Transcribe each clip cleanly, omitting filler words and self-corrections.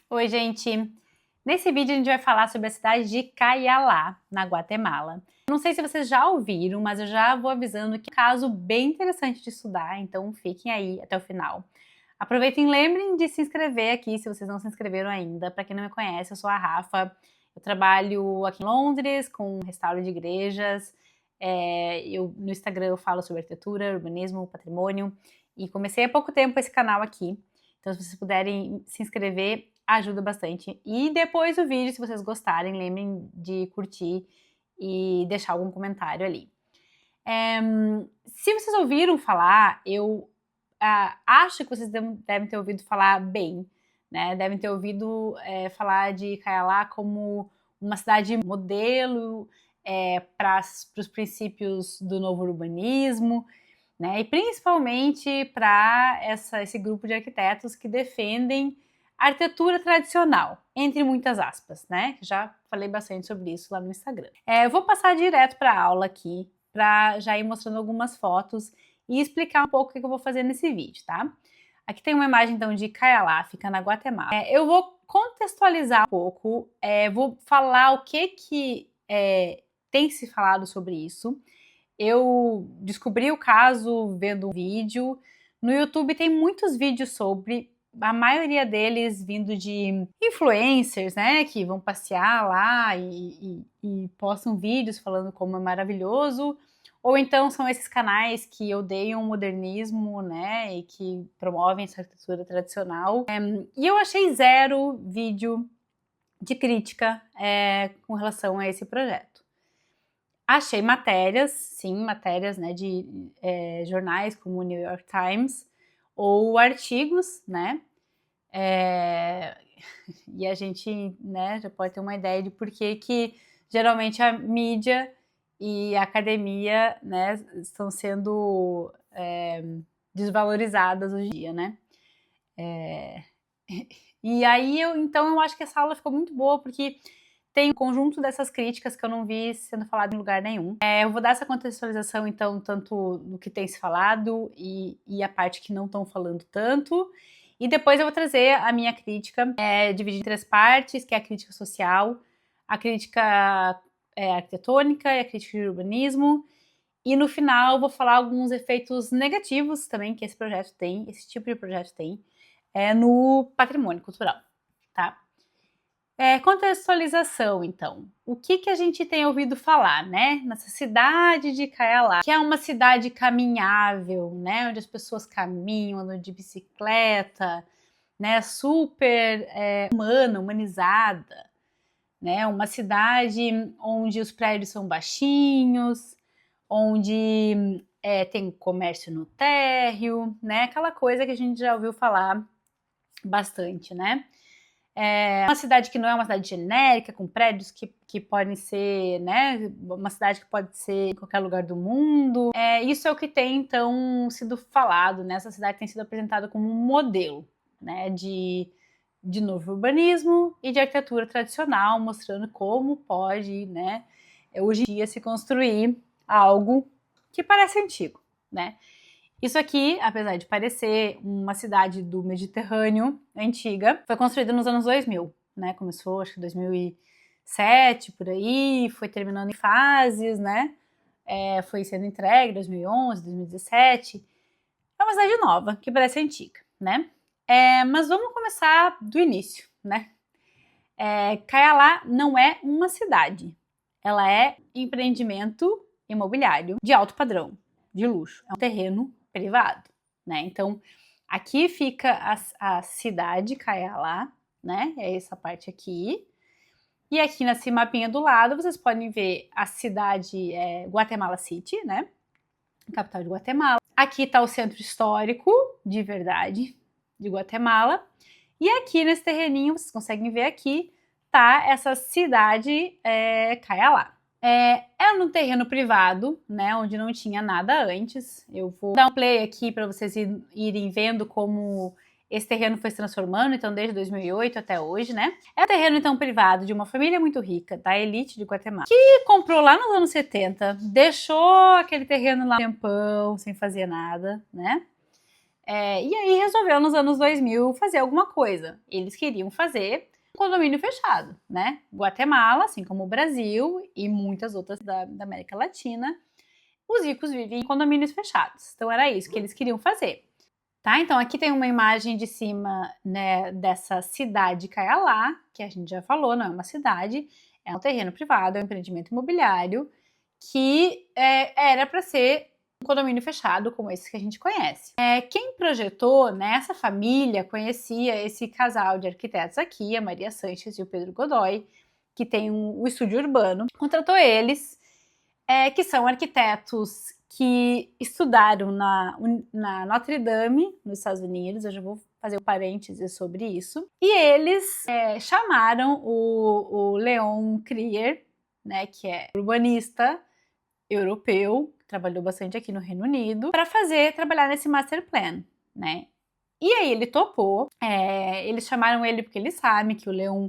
Oi, gente! Nesse vídeo a gente vai falar sobre a cidade de Cayalá, na Guatemala. Não sei se vocês já ouviram, mas eu já vou avisando que é um caso bem interessante de estudar, então fiquem aí até o final. Aproveitem e lembrem de se inscrever aqui, se vocês não se inscreveram ainda. Para quem não me conhece, eu sou a Rafa, eu trabalho aqui em Londres com restauro de igrejas. No Instagram eu falo sobre arquitetura, urbanismo, patrimônio, e comecei há pouco tempo esse canal aqui. Então, se vocês puderem se inscrever, ajuda bastante. E depois do vídeo, se vocês gostarem, lembrem de curtir e deixar algum comentário ali. Se vocês ouviram falar, eu acho que vocês devem ter ouvido falar bem, né? Devem ter ouvido falar de Cayalá como uma cidade modelo para os princípios do novo urbanismo, né? E principalmente para esse grupo de arquitetos que defendem a arquitetura tradicional, entre muitas aspas, né? Já falei bastante sobre isso lá no Instagram. Eu vou passar direto para a aula aqui, para já ir mostrando algumas fotos e explicar um pouco o que eu vou fazer nesse vídeo, tá? Aqui tem uma imagem então de Cayalá, fica na Guatemala. Eu vou contextualizar um pouco, vou falar o que tem se falado sobre isso. Eu descobri o caso vendo um vídeo. No YouTube tem muitos vídeos sobre, a maioria deles vindo de influencers, né, que vão passear lá e postam vídeos falando como é maravilhoso. Ou então são esses canais que odeiam o modernismo, né, e que promovem essa arquitetura tradicional. E eu achei zero vídeo de crítica com relação a esse projeto. Achei matérias, sim, matérias, né, de jornais como o New York Times, ou artigos, né, e a gente, né, já pode ter uma ideia de por que geralmente a mídia e a academia, né, estão sendo desvalorizadas hoje em dia, né. E aí, então, eu acho que essa aula ficou muito boa, porque tem um conjunto dessas críticas que eu não vi sendo falado em lugar nenhum. Eu vou dar essa contextualização, então, tanto no que tem se falado e a parte que não estão falando tanto. E depois eu vou trazer a minha crítica, dividida em 3 partes, que é a crítica social, a crítica arquitetônica e a crítica de urbanismo. E no final eu vou falar alguns efeitos negativos também que esse projeto tem, esse tipo de projeto tem, no patrimônio cultural, tá? Contextualização, então. O que a gente tem ouvido falar, né? Nessa cidade de Cayalá, que é uma cidade caminhável, né? Onde as pessoas caminham, andam de bicicleta, né? Super humana, humanizada, né? Uma cidade onde os prédios são baixinhos, onde tem comércio no térreo, né? Aquela coisa que a gente já ouviu falar bastante, né? Uma cidade que não é uma cidade genérica, com prédios que podem ser, né, uma cidade que pode ser em qualquer lugar do mundo. Isso é o que tem, então, sido falado, né? Essa cidade tem sido apresentada como um modelo, né, de novo urbanismo e de arquitetura tradicional, mostrando como pode, né, hoje em dia se construir algo que parece antigo, né? Isso aqui, apesar de parecer uma cidade do Mediterrâneo antiga, foi construída nos anos 2000, né? Começou, acho que 2007, por aí, foi terminando em fases, né? Foi sendo entregue em 2011, 2017. É uma cidade nova, que parece antiga, né? Mas vamos começar do início, né? Cayalá não é uma cidade. Ela é empreendimento imobiliário de alto padrão, de luxo. É um terreno privado, né? Então, aqui fica a cidade Cayalá, né? É essa parte aqui. E aqui nesse mapinha do lado, vocês podem ver a cidade Guatemala City, né? Capital de Guatemala. Aqui está o centro histórico, de verdade, de Guatemala. E aqui nesse terreninho, vocês conseguem ver aqui, tá essa cidade Cayalá. É num terreno privado, né, onde não tinha nada antes. Eu vou dar um play aqui para vocês irem vendo como esse terreno foi se transformando, então desde 2008 até hoje, né. É um terreno, então, privado de uma família muito rica, da elite de Guatemala, que comprou lá nos anos 70, deixou aquele terreno lá um tempão, sem fazer nada, né. E aí resolveu nos anos 2000 fazer alguma coisa. Eles queriam fazer um condomínio fechado, né? Guatemala, assim como o Brasil e muitas outras da América Latina, os ricos vivem em condomínios fechados. Então era isso que eles queriam fazer. Tá? Então aqui tem uma imagem de cima, né, dessa cidade Caialá, que a gente já falou, não é uma cidade, é um terreno privado, é um empreendimento imobiliário que era para ser um condomínio fechado como esse que a gente conhece. Quem projetou, né, essa família conhecia esse casal de arquitetos aqui, a Maria Sanches e o Pedro Godoy, que tem um estúdio urbano, contratou eles, que são arquitetos que estudaram na Notre Dame, nos Estados Unidos. Eu já vou fazer um parêntese sobre isso. E eles chamaram o Leon Krier, né, que é urbanista europeu, que trabalhou bastante aqui no Reino Unido, para trabalhar nesse master plan, né? E aí ele topou. Eles chamaram ele porque eles sabem que o Leon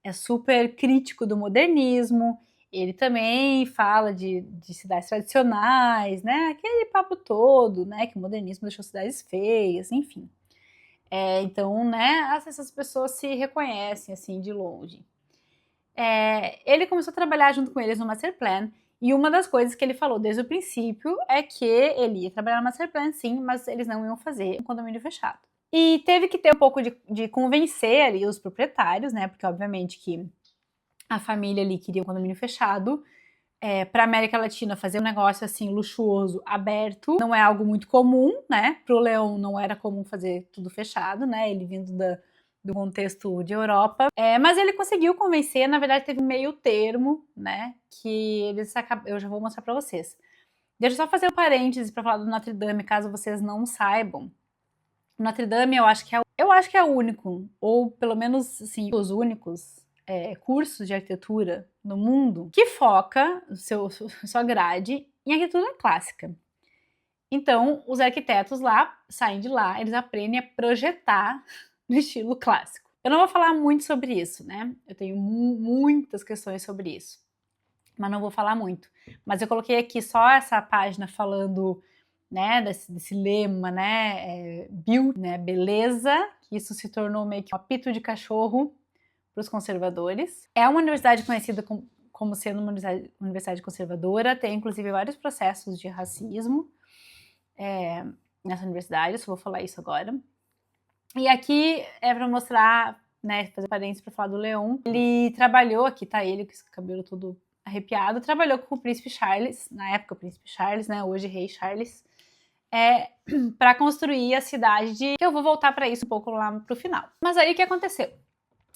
é super crítico do modernismo. Ele também fala de cidades tradicionais, né? Aquele papo todo, né? Que o modernismo deixou cidades feias, enfim. Então, né? Essas pessoas se reconhecem, assim, de longe. Ele começou a trabalhar junto com eles no Master Plan, e uma das coisas que ele falou desde o princípio é que ele ia trabalhar no Master Plan, sim, mas eles não iam fazer um condomínio fechado. E teve que ter um pouco de convencer ali os proprietários, né? Porque, obviamente, que a família ali queria um condomínio fechado. Para a América Latina, fazer um negócio assim luxuoso, aberto, não é algo muito comum, né? Para o Leon não era comum fazer tudo fechado, né? Ele vindo do contexto de Europa. Mas ele conseguiu convencer, na verdade teve um meio termo, né? Que eu já vou mostrar para vocês. Deixa eu só fazer um parênteses para falar do Notre Dame, caso vocês não saibam. Notre Dame eu acho que é o único, ou pelo menos assim, os únicos cursos de arquitetura no mundo que foca sua grade em arquitetura clássica. Então, os arquitetos lá saem de lá, eles aprendem a projetar no estilo clássico. Eu não vou falar muito sobre isso, né? Eu tenho muitas questões sobre isso, mas não vou falar muito. Mas eu coloquei aqui só essa página falando, né, desse lema, né, build, né, beleza, que isso se tornou meio que um apito de cachorro para os conservadores. É uma universidade conhecida como sendo uma universidade conservadora, tem inclusive vários processos de racismo nessa universidade, eu só vou falar isso agora. E aqui é para mostrar, né, fazer parênteses para falar do Leon. Ele trabalhou, aqui tá ele com esse cabelo todo arrepiado, trabalhou com o príncipe Charles, na época o príncipe Charles, né, hoje rei Charles, para construir a cidade que eu vou voltar para isso um pouco lá pro final. Mas aí o que aconteceu?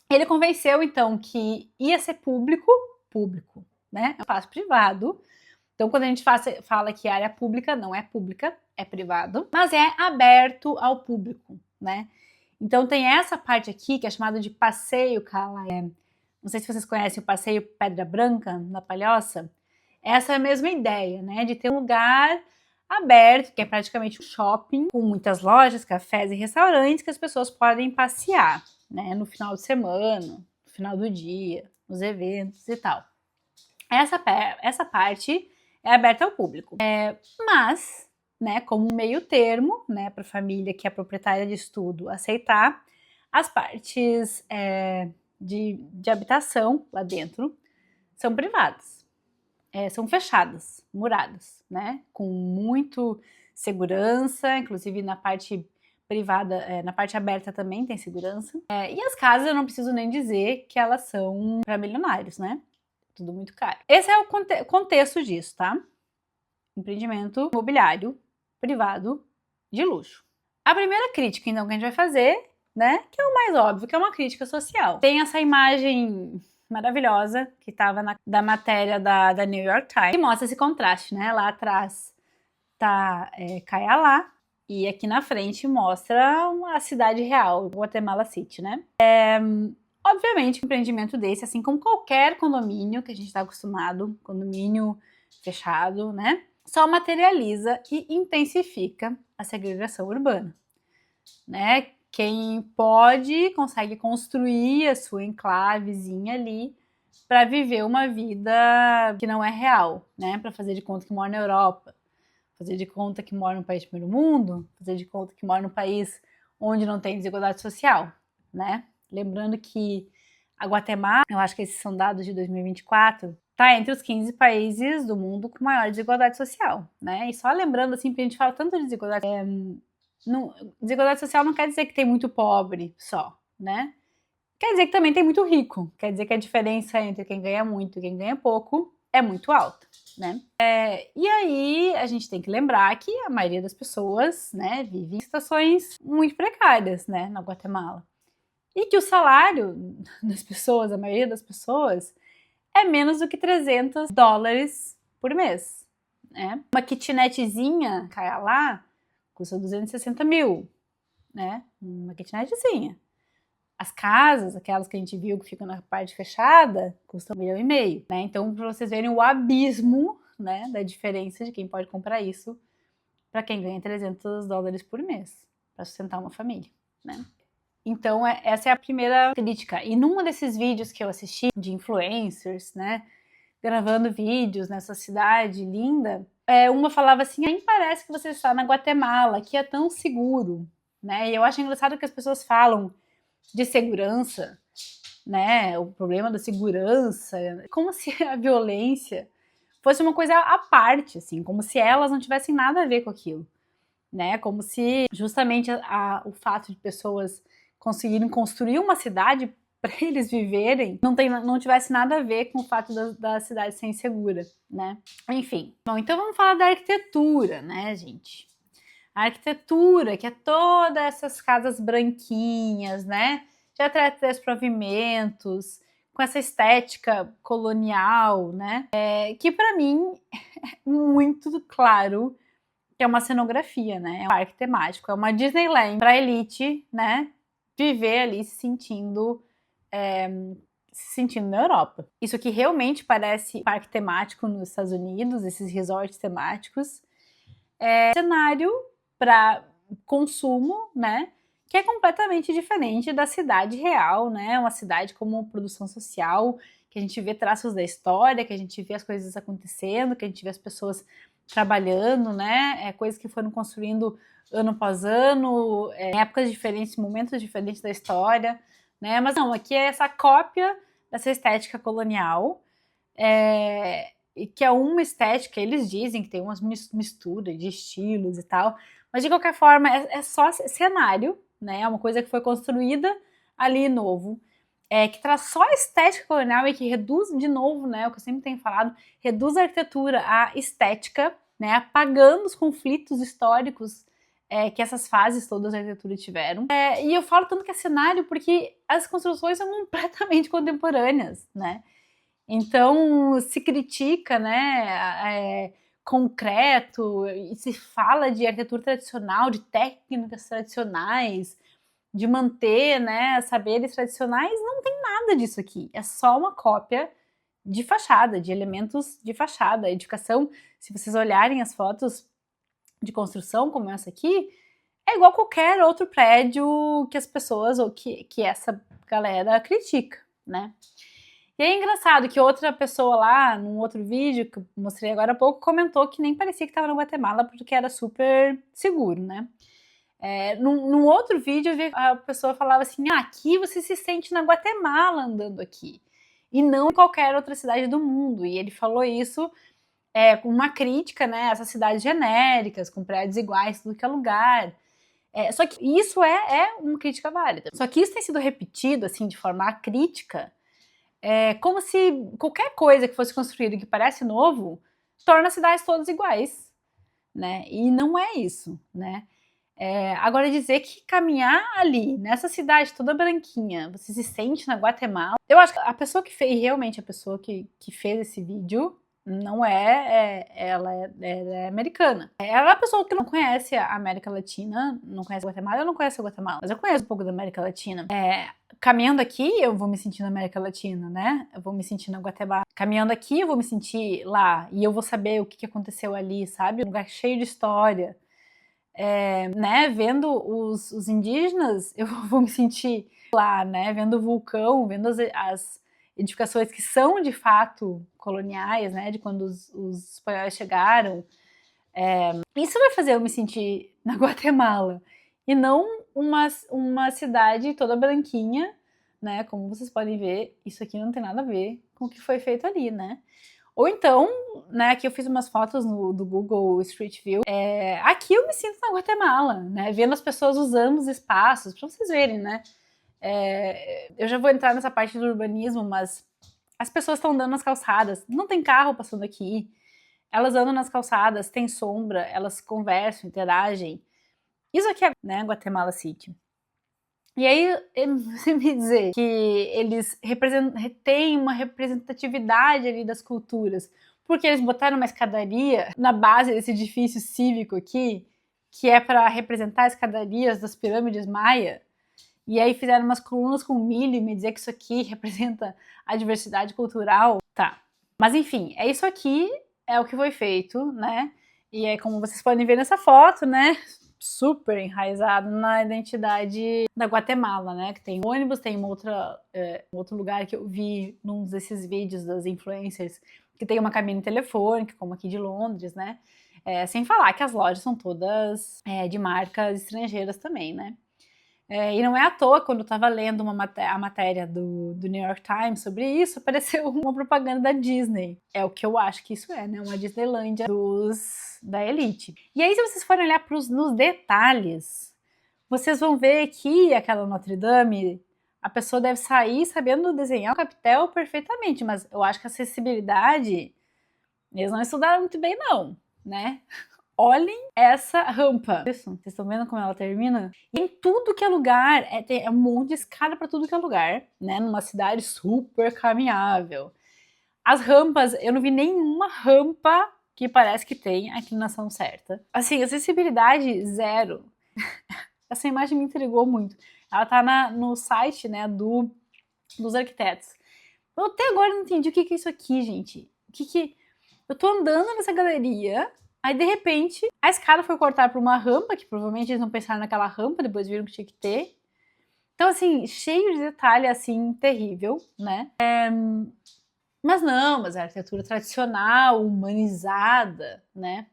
Ele convenceu, então, que ia ser público, né? É um espaço privado. Então, quando a gente fala que área pública, não é pública, é privado, mas é aberto ao público, né? Então, tem essa parte aqui, que é chamada de Passeio Cala. Não sei se vocês conhecem o Passeio Pedra Branca, na Palhoça. Essa é a mesma ideia, né? De ter um lugar aberto, que é praticamente um shopping, com muitas lojas, cafés e restaurantes que as pessoas podem passear, né, no final de semana, no final do dia, nos eventos e tal. Essa parte é aberta ao público. Mas, né, como um meio termo, né, para a família que é proprietária de estudo aceitar, as partes de habitação lá dentro são privadas. São fechadas, muradas, né, com muito segurança, inclusive na parte privada, na parte aberta também tem segurança. E as casas eu não preciso nem dizer que elas são para milionários, né? Tudo muito caro. Esse é o contexto disso, tá? Empreendimento imobiliário privado de luxo. A primeira crítica, então, que a gente vai fazer, né? Que é o mais óbvio, que é uma crítica social. Tem essa imagem maravilhosa que estava da matéria da New York Times, que mostra esse contraste, né? Lá atrás tá Caialá, e aqui na frente mostra a cidade real, Guatemala City, né? Obviamente, um empreendimento desse, assim como qualquer condomínio que a gente está acostumado, condomínio fechado, né? Só materializa e intensifica a segregação urbana, né? Quem pode, consegue construir a sua enclavezinha ali para viver uma vida que não é real, né? Para fazer de conta que mora na Europa, fazer de conta que mora num país de primeiro mundo, fazer de conta que mora num país onde não tem desigualdade social, né? Lembrando que a Guatemala, eu acho que esses são dados de 2024, está entre os 15 países do mundo com maior desigualdade social, né? E só lembrando, assim, porque a gente fala tanto de desigualdade, desigualdade social não quer dizer que tem muito pobre só, né? Quer dizer que também tem muito rico, quer dizer que a diferença entre quem ganha muito e quem ganha pouco é muito alta, né? E aí a gente tem que lembrar que a maioria das pessoas, né, vive em situações muito precárias, né, na Guatemala. E que o salário das pessoas, a maioria das pessoas, é menos do que $300 por mês, né? Uma kitnetzinha, caia lá, custa 260 mil, né? Uma kitnetzinha. As casas, aquelas que a gente viu que ficam na parte fechada, custam 1,5 milhão, né? Então, para vocês verem o abismo, né, da diferença de quem pode comprar isso para quem ganha $300 por mês para sustentar uma família, né? Então, essa é a primeira crítica. E num desses vídeos que eu assisti de influencers, né, gravando vídeos nessa cidade linda, uma falava assim: nem parece que você está na Guatemala, que é tão seguro, né? E eu acho engraçado que as pessoas falam de segurança, né? O problema da segurança, como se a violência fosse uma coisa à parte, assim, como se elas não tivessem nada a ver com aquilo, né? Como se justamente o fato de pessoas conseguirem construir uma cidade para eles viverem não tivesse nada a ver com o fato da cidade ser insegura, né? Enfim. Bom, então vamos falar da arquitetura, né, gente? A arquitetura, que é todas essas casas branquinhas, né? De até 3 pavimentos, com essa estética colonial, né? Que para mim é muito claro que é uma cenografia, né? É um parque temático, é uma Disneyland para elite, né? Viver ali se sentindo na Europa. Isso aqui realmente parece parque temático nos Estados Unidos, esses resorts temáticos. Cenário para consumo, né? Que é completamente diferente da cidade real, né? Uma cidade como produção social, que a gente vê traços da história, que a gente vê as coisas acontecendo, que a gente vê as pessoas trabalhando, né? Coisas que foram construindo ano após ano, em épocas diferentes, momentos diferentes da história, né? Mas não, aqui é essa cópia dessa estética colonial, que é uma estética, eles dizem que tem umas misturas de estilos e tal, mas de qualquer forma é só cenário, né? É uma coisa que foi construída ali novo, que traz só a estética colonial e que reduz, de novo, né, o que eu sempre tenho falado, reduz a arquitetura à estética, né, apagando os conflitos históricos que essas fases todas da arquitetura tiveram. E eu falo tanto que é cenário porque as construções são completamente contemporâneas, né? Então se critica, né, concreto, e se fala de arquitetura tradicional, de técnicas tradicionais, de manter, né, saberes tradicionais. Não tem nada disso aqui. É só uma cópia de fachada, de elementos de fachada. A edificação, se vocês olharem as fotos de construção como essa aqui, é igual qualquer outro prédio que as pessoas, ou que essa galera critica, né? E é engraçado que outra pessoa lá, num outro vídeo que eu mostrei agora há pouco, comentou que nem parecia que estava na Guatemala porque era super seguro, né? Num outro vídeo, a pessoa falava assim: aqui você se sente na Guatemala andando aqui, e não em qualquer outra cidade do mundo. E ele falou isso com uma crítica, né, a essas cidades genéricas, com prédios iguais em tudo que é lugar. Só que isso é uma crítica válida. Só que isso tem sido repetido, assim, de forma crítica, como se qualquer coisa que fosse construída que parece novo torna as cidades todas iguais, né? E não é isso, né? Agora, dizer que caminhar ali, nessa cidade toda branquinha, você se sente na Guatemala. Eu acho que a pessoa que fez, realmente a pessoa que fez esse vídeo, não ela é americana. Ela é a pessoa que não conhece a América Latina, não conhece a Guatemala. Eu não conheço a Guatemala, mas eu conheço um pouco da América Latina. Caminhando aqui, eu vou me sentir na América Latina, né? Eu vou me sentir na Guatemala. Caminhando aqui, eu vou me sentir lá, e eu vou saber o que aconteceu ali, sabe? Um lugar cheio de história. Né, vendo os indígenas, eu vou me sentir lá, né, vendo o vulcão, vendo as edificações que são de fato coloniais, né, de quando os espanhóis chegaram, Isso vai fazer eu me sentir na Guatemala e não uma cidade toda branquinha, né? Como vocês podem ver, isso aqui não tem nada a ver com o que foi feito ali, né? Ou então, né, aqui eu fiz umas fotos do Google Street View. Aqui eu me sinto na Guatemala, né? Vendo as pessoas usando os espaços, pra vocês verem, né? Eu já vou entrar nessa parte do urbanismo, mas as pessoas estão andando nas calçadas, não tem carro passando aqui. Elas andam nas calçadas, tem sombra, elas conversam, interagem. Isso aqui é, né, Guatemala City. E aí, você me dizer que eles têm uma representatividade ali das culturas, porque eles botaram uma escadaria na base desse edifício cívico aqui, que é para representar as escadarias das pirâmides maia, e aí fizeram umas colunas com milho e me dizer que isso aqui representa a diversidade cultural. Tá. Mas enfim, é isso aqui, é o que foi feito, né? E é como vocês podem ver nessa foto, né? Super enraizado na identidade da Guatemala, né? Que tem ônibus, tem um outro lugar que eu vi num desses vídeos das influencers, que tem uma cabine telefônica, como aqui de Londres, né? Sem falar que as lojas são todas de marcas estrangeiras também, né? E não é à toa, quando eu estava lendo a matéria do New York Times sobre isso, apareceu uma propaganda da Disney. É o que eu acho que isso é, né? Uma Disneylândia da elite. E aí, se vocês forem olhar nos detalhes, vocês vão ver que aquela Notre Dame, a pessoa deve sair sabendo desenhar o capitel perfeitamente, mas eu acho que a acessibilidade, eles não estudaram muito bem, não, né? Olhem essa rampa. Isso, vocês estão vendo como ela termina? E em tudo que é lugar, é um monte de escada para tudo que é lugar, né? Numa cidade super caminhável. As rampas, eu não vi nenhuma rampa que parece que tem a inclinação certa. Assim, acessibilidade zero. Essa imagem me intrigou muito. Ela tá no site, né, dos arquitetos. Eu até agora não entendi o que é isso aqui, gente. Eu tô andando nessa galeria. Aí, de repente, a escada foi cortada por uma rampa, que provavelmente eles não pensaram naquela rampa, depois viram que tinha que ter. Então, assim, cheio de detalhe, assim, terrível, né? Mas a arquitetura tradicional, humanizada, né?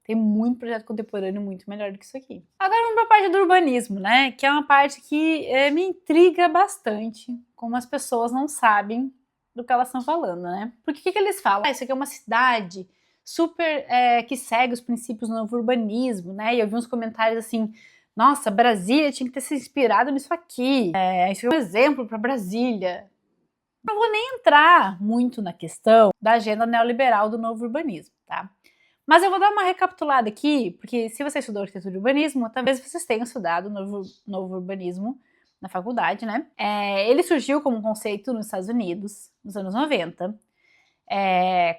Tem muito projeto contemporâneo muito melhor do que isso aqui. Agora vamos para a parte do urbanismo, né? Que é uma parte que me intriga bastante, como as pessoas não sabem do que elas estão falando, né? Porque o que eles falam? Isso aqui é uma cidade super que segue os princípios do novo urbanismo, né? E eu vi uns comentários assim, nossa, Brasília tinha que ter se inspirado nisso aqui. Isso é um exemplo para Brasília. Não vou nem entrar muito na questão da agenda neoliberal do novo urbanismo, tá? Mas eu vou dar uma recapitulada aqui, porque se você estudou arquitetura e urbanismo, talvez vocês tenham estudado novo urbanismo na faculdade, né? Ele surgiu como um conceito nos Estados Unidos, nos anos 90.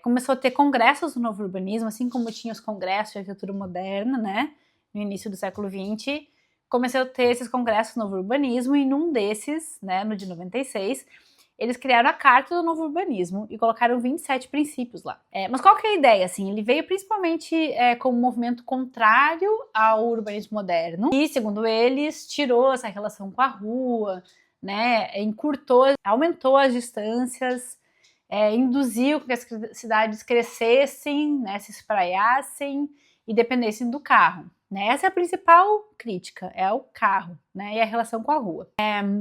Começou a ter congressos do novo urbanismo, assim como tinha os congressos de arquitetura moderna, né? No início do século XX. Começou a ter esses congressos do novo urbanismo, e num desses, né, no de 96, eles criaram a Carta do Novo Urbanismo e colocaram 27 princípios lá. Mas qual que é a ideia? Assim, ele veio principalmente como um movimento contrário ao urbanismo moderno e, segundo eles, tirou essa relação com a rua, né, aumentou as distâncias, induziu que as cidades crescessem, né, se espraiassem e dependessem do carro. Né? Essa é a principal crítica, é o carro, né? E a relação com a rua.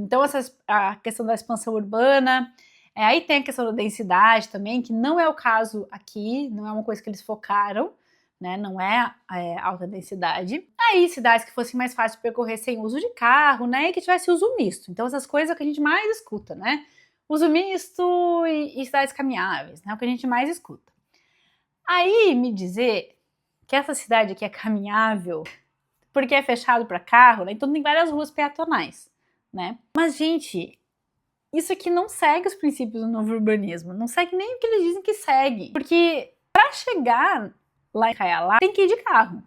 Então, a questão da expansão urbana, aí tem a questão da densidade também, que não é o caso aqui, não é uma coisa que eles focaram, né? Não é alta densidade. Aí, cidades que fossem mais fáceis de percorrer sem uso de carro, né? E que tivesse uso misto. Então, essas coisas que a gente mais escuta, né? Uso misto e cidades caminháveis, né? O que a gente mais escuta. Aí, me dizer que essa cidade aqui é caminhável, porque é fechado para carro, né? Então tem várias ruas peatonais, né? Mas, gente, isso aqui não segue os princípios do novo urbanismo, não segue nem o que eles dizem que segue, porque para chegar lá em Caialá, tem que ir de carro,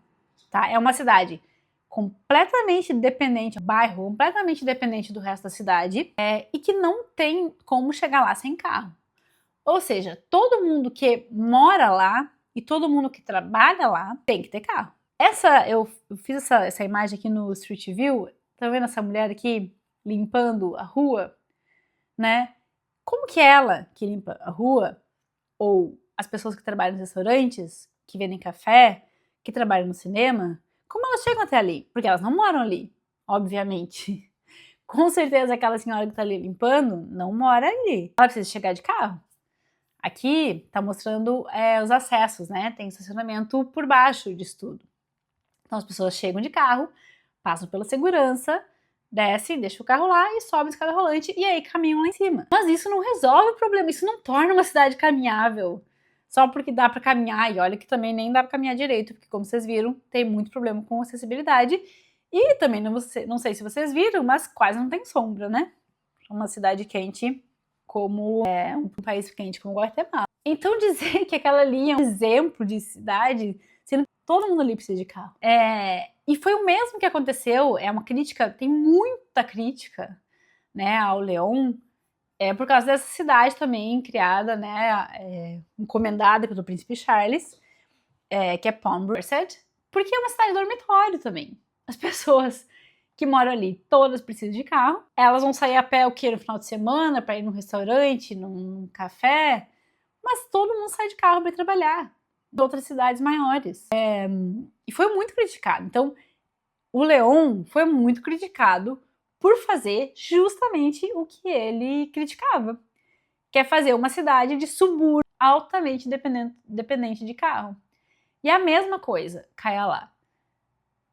tá? É uma cidade completamente dependente, bairro completamente dependente do resto da cidade, e que não tem como chegar lá sem carro. Ou seja, todo mundo que mora lá e todo mundo que trabalha lá tem que ter carro. Eu fiz essa imagem aqui no Street View, tá vendo essa mulher aqui limpando a rua, né? Como que ela que limpa a rua, ou as pessoas que trabalham nos restaurantes, que vendem café, que trabalham no cinema, como elas chegam até ali? Porque elas não moram ali, obviamente. Com certeza aquela senhora que tá ali limpando não mora ali. Ela precisa chegar de carro. Aqui tá mostrando os acessos, né? Tem estacionamento por baixo disso tudo. Então as pessoas chegam de carro, passam pela segurança, descem, deixam o carro lá e sobem a escada rolante e aí caminham lá em cima. Mas isso não resolve o problema, isso não torna uma cidade caminhável. Só porque dá para caminhar, e olha que também nem dá para caminhar direito, porque como vocês viram, tem muito problema com acessibilidade. E também não sei se vocês viram, mas quase não tem sombra, né? Uma cidade quente como um país quente como Guatemala. Então dizer que aquela ali é um exemplo de cidade, sendo que todo mundo ali precisa de carro. E foi o mesmo que aconteceu, é uma crítica, tem muita crítica, né, ao León, por causa dessa cidade também criada, né, encomendada pelo príncipe Charles, que é Pommerset, porque é uma cidade dormitório também. As pessoas que moram ali, todas precisam de carro. Elas vão sair a pé o quê? No final de semana, para ir num restaurante, num café, mas todo mundo sai de carro para ir trabalhar em outras cidades maiores. E foi muito criticado. Então, o León foi muito criticado por fazer justamente o que ele criticava, que é fazer uma cidade de subúrbio altamente dependente de carro. E a mesma coisa, Caialá.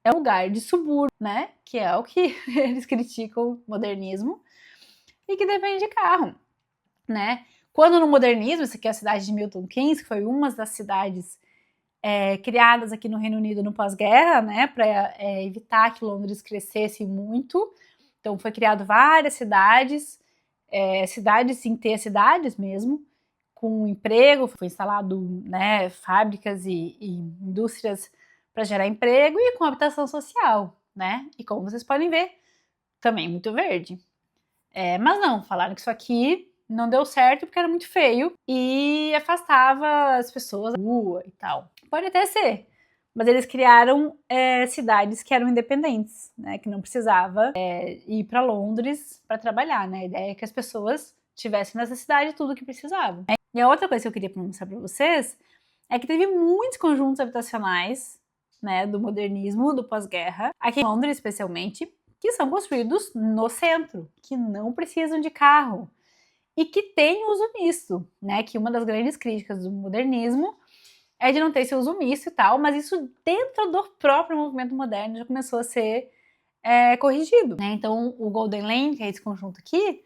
É um lugar de subúrbio, né? Que é o que eles criticam o modernismo e que depende de carro, né? Quando no modernismo, essa aqui é a cidade de Milton Keynes, que foi uma das cidades criadas aqui no Reino Unido no pós-guerra, né? Para evitar que Londres crescesse muito. Então foi criado várias cidades, cidades sem ter cidades mesmo, com emprego, foi instalado, né, fábricas e indústrias para gerar emprego e com habitação social, né? E como vocês podem ver, também muito verde. Mas não, falaram que isso aqui não deu certo porque era muito feio e afastava as pessoas da rua e tal. Pode até ser, mas eles criaram cidades que eram independentes, né? Que não precisava ir para Londres para trabalhar, né? A ideia é que as pessoas tivessem nessa cidade tudo o que precisavam. E a outra coisa que eu queria mostrar para vocês é que teve muitos conjuntos habitacionais, né, do modernismo, do pós-guerra, aqui em Londres especialmente, que são construídos no centro, que não precisam de carro e que têm uso misto, né? Que uma das grandes críticas do modernismo é de não ter esse uso misto e tal, mas isso dentro do próprio movimento moderno já começou a ser corrigido, né? Então o Golden Lane, que é esse conjunto aqui,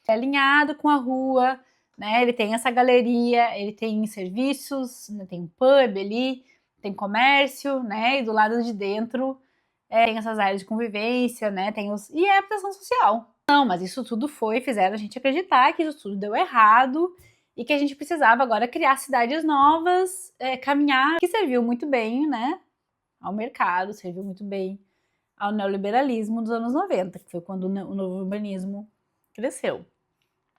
é alinhado com a rua, né? Ele tem essa galeria, ele tem serviços, né? Tem um pub ali, tem comércio, né? E do lado de dentro tem essas áreas de convivência, né? E é habitação social. Não, mas isso tudo fizeram a gente acreditar que isso tudo deu errado e que a gente precisava agora criar cidades novas, caminhar, que serviu muito bem, né? Ao mercado, serviu muito bem ao neoliberalismo dos anos 90, que foi quando o novo urbanismo cresceu,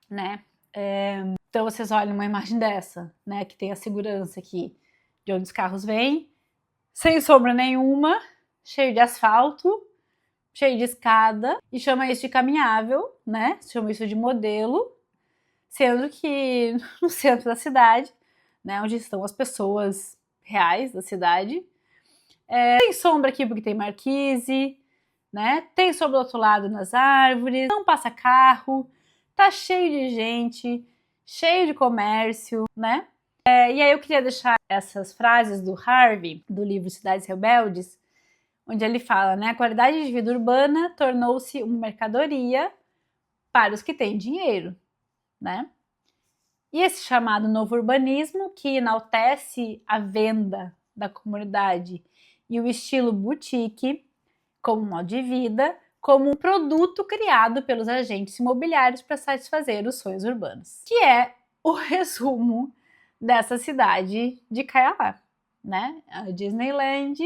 né? Então vocês olham uma imagem dessa, né? Que tem a segurança aqui de onde os carros vêm, sem sombra nenhuma, cheio de asfalto, cheio de escada, e chama isso de caminhável, né? Chama isso de modelo, sendo que no centro da cidade, né? Onde estão as pessoas reais da cidade, tem sombra aqui porque tem marquise, né? Tem sombra do outro lado nas árvores, não passa carro, tá cheio de gente, cheio de comércio, né? E aí eu queria deixar essas frases do Harvey, do livro Cidades Rebeldes, onde ele fala, né? A qualidade de vida urbana tornou-se uma mercadoria para os que têm dinheiro, né? E esse chamado novo urbanismo, que enaltece a venda da comunidade e o estilo boutique como modo de vida, como um produto criado pelos agentes imobiliários para satisfazer os sonhos urbanos, que é o resumo dessa cidade de Caialá, né? A Disneyland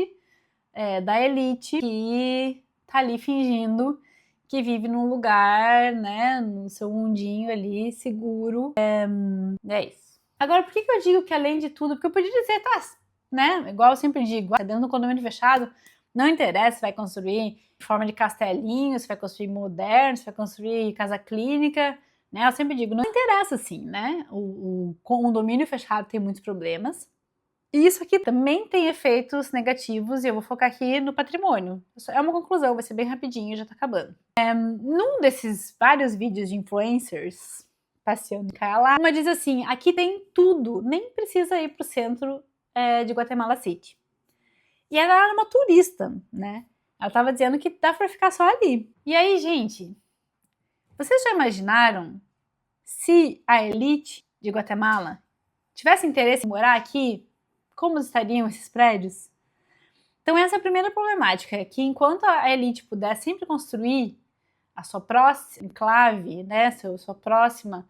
da elite que tá ali fingindo que vive num lugar, né, no seu mundinho ali, seguro. É isso. Agora, por que eu digo que além de tudo, porque eu podia dizer, tá, né, igual eu sempre digo, dentro do condomínio fechado, não interessa se vai construir em forma de castelinho, se vai construir moderno, se vai construir casa clínica, né, eu sempre digo, não interessa assim, né, o condomínio fechado tem muitos problemas, E isso aqui também tem efeitos negativos e eu vou focar aqui no patrimônio. É uma conclusão, vai ser bem rapidinho, já tá acabando. Num desses vários vídeos de influencers passeando em Caialá, uma diz assim, aqui tem tudo, nem precisa ir pro centro de Guatemala City. E ela era uma turista, né? Ela tava dizendo que dá pra ficar só ali. E aí, gente, vocês já imaginaram se a elite de Guatemala tivesse interesse em morar aqui, como estariam esses prédios? Então essa é a primeira problemática, que enquanto a elite puder sempre construir a sua próxima enclave, né, sua próxima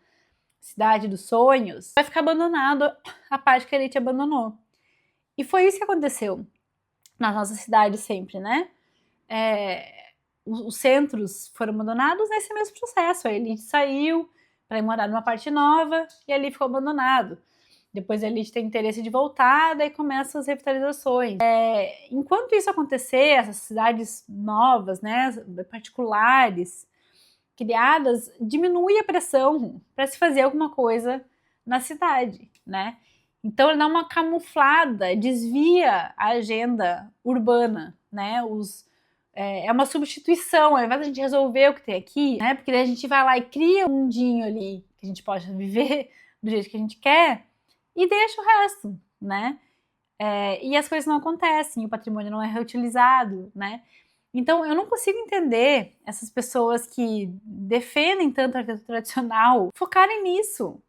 cidade dos sonhos, vai ficar abandonado a parte que a elite abandonou. E foi isso que aconteceu nas nossas cidades sempre, né? Os centros foram abandonados nesse mesmo processo. A elite saiu para ir morar numa parte nova e ali ficou abandonado. Depois a elite tem interesse de voltar, daí começam as revitalizações. Enquanto isso acontecer, essas cidades novas, né, particulares, criadas, diminui a pressão para se fazer alguma coisa na cidade, né? Então ele dá uma camuflada, desvia a agenda urbana, né? É uma substituição, ao invés de a gente resolver o que tem aqui, né? Porque daí a gente vai lá e cria um mundinho ali que a gente pode viver do jeito que a gente quer e deixa o resto, né? E as coisas não acontecem, o patrimônio não é reutilizado, né? Então, eu não consigo entender essas pessoas que defendem tanto a arquitetura tradicional focarem nisso.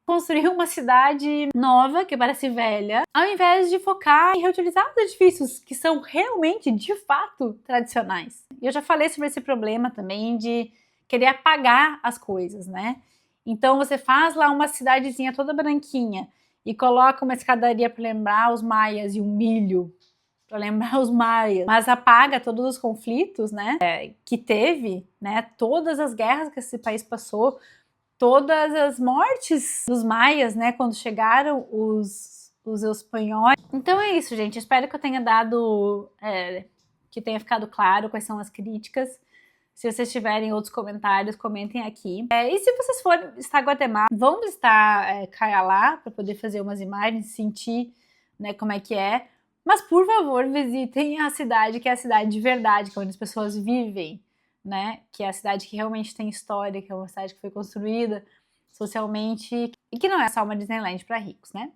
Construir uma cidade nova, que parece velha, ao invés de focar em reutilizar os edifícios que são realmente, de fato, tradicionais. E eu já falei sobre esse problema também de querer apagar as coisas, né? Então, você faz lá uma cidadezinha toda branquinha e coloca uma escadaria para lembrar os maias e um milho para lembrar os maias, mas apaga todos os conflitos, né, que teve, né, todas as guerras que esse país passou, todas as mortes dos maias, né, quando chegaram os espanhóis. Então é isso, gente. Espero que eu tenha dado, que tenha ficado claro quais são as críticas. Se vocês tiverem outros comentários, comentem aqui. E se vocês forem estar em Guatemala, vão visitar Caialá para poder fazer umas imagens, sentir, né, como é que é. Mas, por favor, visitem a cidade, que é a cidade de verdade, que é onde as pessoas vivem, né? Que é a cidade que realmente tem história, que é uma cidade que foi construída socialmente e que não é só uma Disneyland para ricos, né?